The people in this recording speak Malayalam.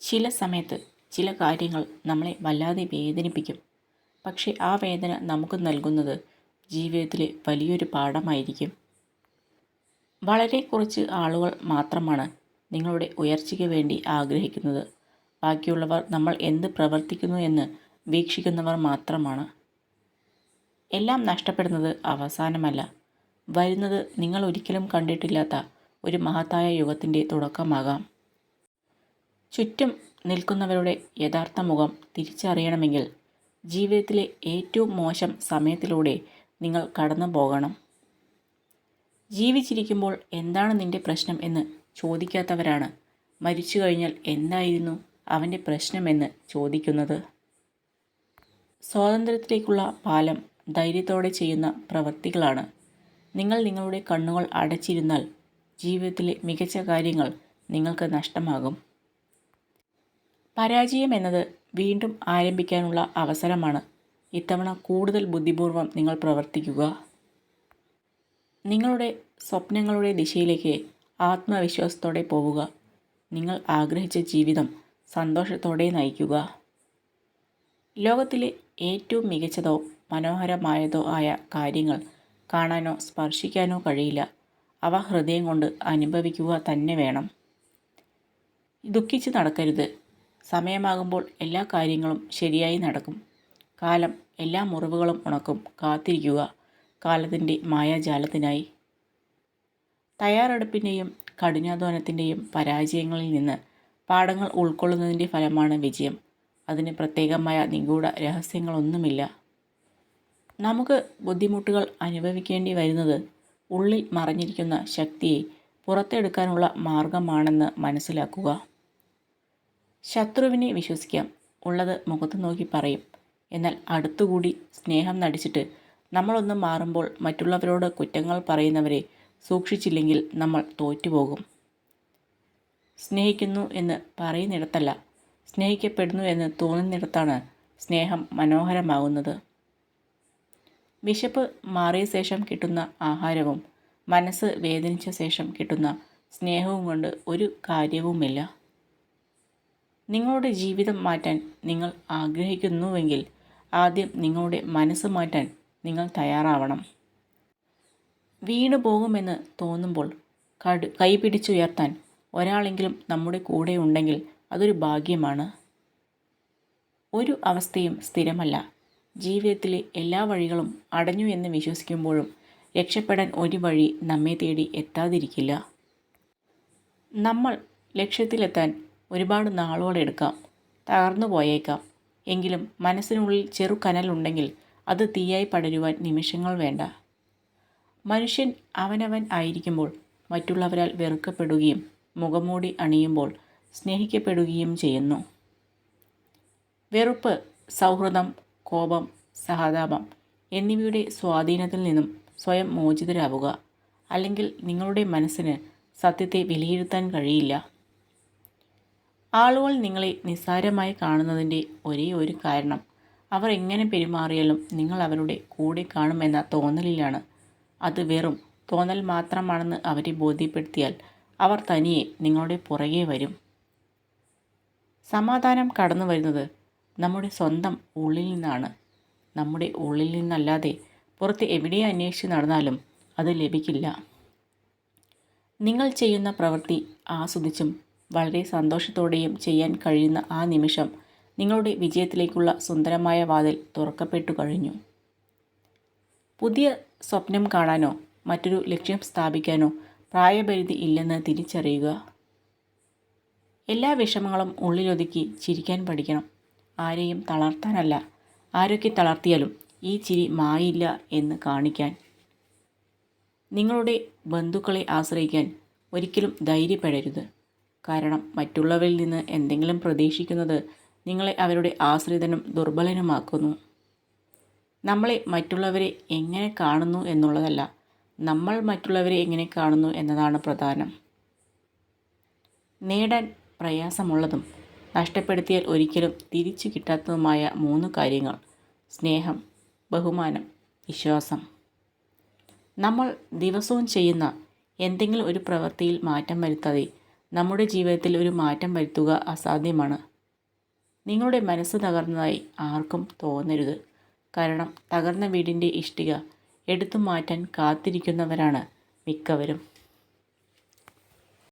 ചില സമയത്ത് ചില കാര്യങ്ങൾ നമ്മളെ വല്ലാതെ വേദനിപ്പിക്കും. പക്ഷേ ആ വേദന നമുക്ക് നൽകുന്നത് ജീവിതത്തിലെ വലിയൊരു പാഠമായിരിക്കും. വളരെ കുറച്ച് ആളുകൾ മാത്രമാണ് നിങ്ങളുടെ ഉയർച്ചയ്ക്ക് വേണ്ടി ആഗ്രഹിക്കുന്നത്. ബാക്കിയുള്ളവർ നമ്മൾ എന്ത് പ്രവർത്തിക്കുന്നു എന്ന് വീക്ഷിക്കുന്നവർ മാത്രമാണ്. എല്ലാം നഷ്ടപ്പെടുന്നത് അവസാനമല്ല, വരുന്നത് നിങ്ങൾ ഒരിക്കലും കണ്ടിട്ടില്ലാത്ത ഒരു മഹത്തായ യുഗത്തിൻ്റെ തുടക്കമാകാം. ചുറ്റും നിൽക്കുന്നവരുടെ യഥാർത്ഥ മുഖം തിരിച്ചറിയണമെങ്കിൽ ജീവിതത്തിലെ ഏറ്റവും മോശം സമയത്തിലൂടെ നിങ്ങൾ കടന്നു പോകണം. ജീവിച്ചിരിക്കുമ്പോൾ എന്താണ് നിന്റെ പ്രശ്നം എന്ന് ചോദിക്കാത്തവരാണ് മരിച്ചു കഴിഞ്ഞാൽ എന്തായിരുന്നു അവൻ്റെ പ്രശ്നമെന്ന് ചോദിക്കുന്നത്. സ്വാതന്ത്ര്യത്തിലേക്കുള്ള പാലം ധൈര്യത്തോടെ ചെയ്യുന്ന പ്രവൃത്തികളാണ്. നിങ്ങൾ നിങ്ങളുടെ കണ്ണുകൾ അടച്ചിരുന്നാൽ ജീവിതത്തിലെ മികച്ച കാര്യങ്ങൾ നിങ്ങൾക്ക് നഷ്ടമാകും. പരാജയം എന്നത് വീണ്ടും ആരംഭിക്കാനുള്ള അവസരമാണ്. ഇത്തവണ കൂടുതൽ ബുദ്ധിപൂർവ്വം നിങ്ങൾ പ്രവർത്തിക്കുക. നിങ്ങളുടെ സ്വപ്നങ്ങളുടെ ദിശയിലേക്ക് ആത്മവിശ്വാസത്തോടെ പോവുക. നിങ്ങൾ ആഗ്രഹിച്ച ജീവിതം സന്തോഷത്തോടെ നയിക്കുക. ലോകത്തിലെ ഏറ്റവും മികച്ചതോ മനോഹരമായതോ ആയ കാര്യങ്ങൾ കാണാനോ സ്പർശിക്കാനോ കഴിയില്ല. അവ ഹൃദയം കൊണ്ട് അനുഭവിക്കുക തന്നെ വേണം. ദുഃഖിച്ച് നടക്കരുത്. സമയമാകുമ്പോൾ എല്ലാ കാര്യങ്ങളും ശരിയായി നടക്കും. കാലം എല്ലാ മുറിവുകളും ഉണക്കും. കാത്തിരിക്കുക കാലത്തിൻ്റെ മായാജാലത്തിനായി. തയ്യാറെടുപ്പിൻ്റെയും കഠിനാധ്വാനത്തിൻ്റെയും പരാജയങ്ങളിൽ നിന്ന് പാഠങ്ങൾ ഉൾക്കൊള്ളുന്നതിൻ്റെ ഫലമാണ് വിജയം. അതിന് പ്രത്യേകമായ നിഗൂഢ രഹസ്യങ്ങളൊന്നുമില്ല. നമുക്ക് ബുദ്ധിമുട്ടുകൾ അനുഭവിക്കേണ്ടി വരുന്നത് ഉള്ളിൽ മറഞ്ഞിരിക്കുന്ന ശക്തിയെ പുറത്തെടുക്കാനുള്ള മാർഗമാണെന്ന് മനസ്സിലാക്കുക. ശത്രുവിനെ വിശ്വസിക്കാം, ഉള്ളത് മുഖത്ത് നോക്കി പറയും. എന്നാൽ അടുത്തുകൂടി സ്നേഹം നടിച്ചിട്ട് നമ്മളൊന്ന് മാറുമ്പോൾ മറ്റുള്ളവരോട് കുറ്റങ്ങൾ പറയുന്നവരെ സൂക്ഷിച്ചില്ലെങ്കിൽ നമ്മൾ തോറ്റുപോകും. സ്നേഹിക്കുന്നു എന്ന് പറയുന്നിടത്തല്ല, സ്നേഹിക്കപ്പെടുന്നു എന്ന് തോന്നുന്നിടത്താണ് സ്നേഹം മനോഹരമാകുന്നത്. വിശപ്പ് മാറിയ ശേഷം കിട്ടുന്ന ആഹാരവും മനസ്സ് വേദനിച്ച ശേഷം കിട്ടുന്ന സ്നേഹവും കൊണ്ട് ഒരു കാര്യവുമില്ല. നിങ്ങളുടെ ജീവിതം മാറ്റാൻ നിങ്ങൾ ആഗ്രഹിക്കുന്നുവെങ്കിൽ ആദ്യം നിങ്ങളുടെ മനസ്സ് മാറ്റാൻ നിങ്ങൾ തയ്യാറാവണം. വീണു പോകുമെന്ന് തോന്നുമ്പോൾ കൈപിടിച്ചുയർത്താൻ ഒരാളെങ്കിലും നമ്മുടെ കൂടെ ഉണ്ടെങ്കിൽ അതൊരു ഭാഗ്യമാണ്. ഒരു അവസ്ഥയും സ്ഥിരമല്ല. ജീവിതത്തിലെ എല്ലാ വഴികളും അടഞ്ഞു എന്ന് വിശ്വസിക്കുമ്പോഴും രക്ഷപ്പെടാൻ ഒരു വഴി നമ്മെ തേടി എത്താതിരിക്കില്ല. നമ്മൾ ലക്ഷ്യത്തിലെത്താൻ ഒരുപാട് നാളുകളെടുക്കാം, തകർന്നു പോയേക്കാം. എങ്കിലും മനസ്സിനുള്ളിൽ ചെറു കനലുണ്ടെങ്കിൽ അത് തീയായി പടരുവാൻ നിമിഷങ്ങൾ വേണ്ട. മനുഷ്യൻ അവനവൻ ആയിരിക്കുമ്പോൾ മറ്റുള്ളവരാൽ വെറുക്കപ്പെടുകയും മുഖംമൂടി അണിയുമ്പോൾ സ്നേഹിക്കപ്പെടുകയും ചെയ്യുന്നു. വെറുപ്പ്, സൗഹൃദം, കോപം, സഹതാപം എന്നിവയുടെ സ്വാധീനത്തിൽ നിന്നും സ്വയം മോചിതരാവുക. അല്ലെങ്കിൽ നിങ്ങളുടെ മനസ്സിന് സത്യത്തെ വിലയിരുത്താൻ കഴിയില്ല. ആളുകൾ നിങ്ങളെ നിസ്സാരമായി കാണുന്നതിൻ്റെ ഒരേ ഒരു കാരണം അവർ എങ്ങനെ പെരുമാറിയാലും നിങ്ങൾ അവരുടെ കൂടെ കാണുമെന്ന തോന്നലിലാണ്. അത് വെറും തോന്നൽ മാത്രമാണെന്ന് അവരെ ബോധ്യപ്പെടുത്തിയാൽ അവർ തനിയെ നിങ്ങളുടെ പുറകെ വരും. സമാധാനം കടന്നു വരുന്നത് നമ്മുടെ സ്വന്തം ഉള്ളിൽ നിന്നാണ്. നമ്മുടെ ഉള്ളിൽ നിന്നല്ലാതെ പുറത്ത് എവിടെ അന്വേഷിച്ച് നടന്നാലും അത് ലഭിക്കില്ല. നിങ്ങൾ ചെയ്യുന്ന പ്രവൃത്തി ആസ്വദിച്ചും വളരെ സന്തോഷത്തോടെയും ചെയ്യാൻ കഴിയുന്ന ആ നിമിഷം നിങ്ങളുടെ വിജയത്തിലേക്കുള്ള സുന്ദരമായ വാതിൽ തുറക്കപ്പെട്ടു കഴിഞ്ഞു. പുതിയ സ്വപ്നം കാണാനോ മറ്റൊരു ലക്ഷ്യം സ്ഥാപിക്കാനോ പ്രായപരിധി ഇല്ലെന്ന് തിരിച്ചറിയുക. എല്ലാ വിഷമങ്ങളും ഉള്ളിലൊതുക്കി ചിരിക്കാൻ പഠിക്കണം. ആരെയും തളർത്താനല്ല, ആരൊക്കെ തളർത്തിയാലും ഈ ചിരി മായില്ല എന്ന് കാണിക്കാൻ. നിങ്ങളുടെ ബന്ധുക്കളെ ആശ്രയിക്കാൻ ഒരിക്കലും ധൈര്യപ്പെടരുത്. കാരണം മറ്റുള്ളവരിൽ നിന്ന് എന്തെങ്കിലും പ്രതീക്ഷിക്കുന്നത് നിങ്ങളെ അവരുടെ ആശ്രിതനും ദുർബലനുമാക്കുന്നു. നമ്മളെ മറ്റുള്ളവരെ എങ്ങനെ കാണുന്നു എന്നുള്ളതല്ല, നമ്മൾ മറ്റുള്ളവരെ എങ്ങനെ കാണുന്നു എന്നതാണ് പ്രധാനം. നേടാൻ പ്രയാസമുള്ളതും നഷ്ടപ്പെടുത്തിയാൽ ഒരിക്കലും തിരിച്ചു കിട്ടാത്തതുമായ 3 കാര്യങ്ങൾ: സ്നേഹം, ബഹുമാനം, വിശ്വാസം. നമ്മൾ ദിവസവും ചെയ്യുന്ന എന്തെങ്കിലും ഒരു പ്രവൃത്തിയിൽ മാറ്റം വരുത്താതെ നമ്മുടെ ജീവിതത്തിൽ ഒരു മാറ്റം വരുത്തുക അസാധ്യമാണ്. നിങ്ങളുടെ മനസ്സ് തകർന്നതായി ആർക്കും തോന്നരുത്. കാരണം തകർന്ന വീടിൻ്റെ ഇഷ്ടിക എടുത്തു മാറ്റാൻ കാത്തിരിക്കുന്നവരാണ് മിക്കവരും.